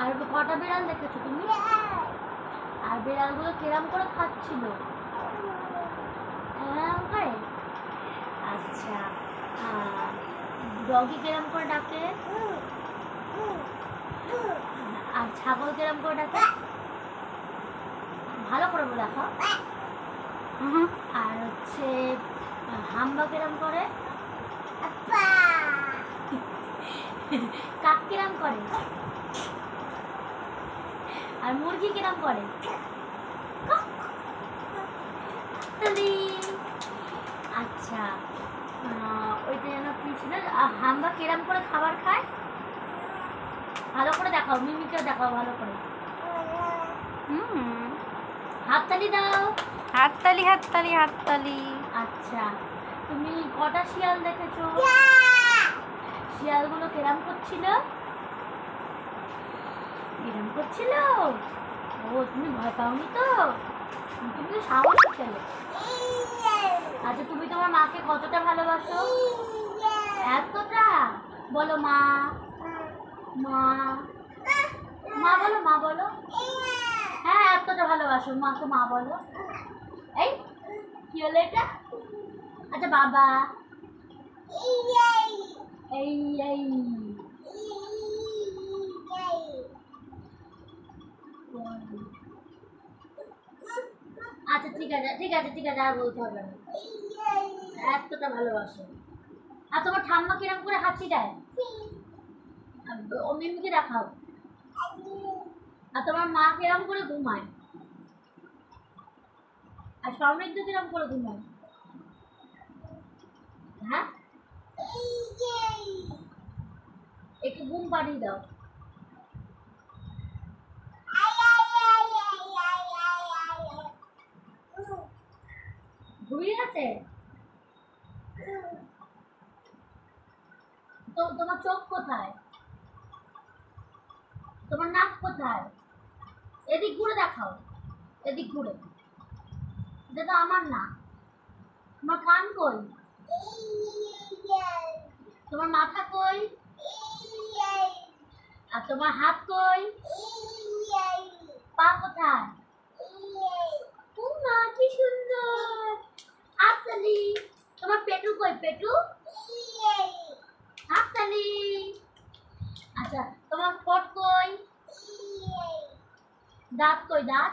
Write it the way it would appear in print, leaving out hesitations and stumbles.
আর কটা বিড়াল দেখেছো তুমি? আর বিড়ালগুলো কিরম করে খাচ্ছিল? এরম করে? আচ্ছা, ডগি কিরম করে ডাকে? আর ছাগল কিরম করে ডাকে? ভালো করে দেখো। আর হচ্ছে হাম্বা কিরম করে? কাক কিরম করে? আর মুরগি কিরম করে? আচ্ছা, ওইটা যেন কি ছিল? হাম্বা কিরম করে খাবার খায়? ভালো করে দেখাও, মিমিকেও দেখাও ভালো করে। হাততালি দাও। হাততালি হাততালি হাততালি। আচ্ছা, তুমি কটা শিয়াল দেখেছো? শিয়ালগুলো কেরাম করছিল? কেরাম করছিল? ও, তুমি ভয় পাওনি তো? তুমি তো সাহসী ছেলে। আচ্ছা, তুমি তোমার মাকে কতটা ভালোবাসো? এতটা? বলো মা। মা মা বলো, মা বলো। হ্যাঁ, এতটা ভালোবাসো মাকে, মা বলো। এই কি হলো এটা? আচ্ছা, বাবা। এই এই আচ্ছা, ঠিক আছে ঠিক আছে ঠিক আছে, আর বলতে হবে না। এতটা ভালোবাসো। আর তোমার ঠাম্মা কিরম করে হাঁচি দেয়? ও মিমিকে দেখাও। আর তোমার মা কিরম করে ঘুমায়? আর সমৃদ্ধ কিরম করে ঘুমায়? হ্যাঁ, একটু ঘুম পাড়িয়ে দাও। ঘুমিয়ে গেছে? তো তোমার চোখ কোথায়? তোমার নাক কোথায়? এদিক ঘুরে দেখাও, এদিক ঘুরে। এটা তো আমার না। তোমার কান কই? তোমার মাথা কই? আর তোমার হাত কই? পা কোথায়? মা, কি সুন্দর। হাততালি। তোমার পেটু কই? পেটু? হাততালি। আচ্ছা, তোমার ঠোঁট কই? দাঁত কই? দাঁত?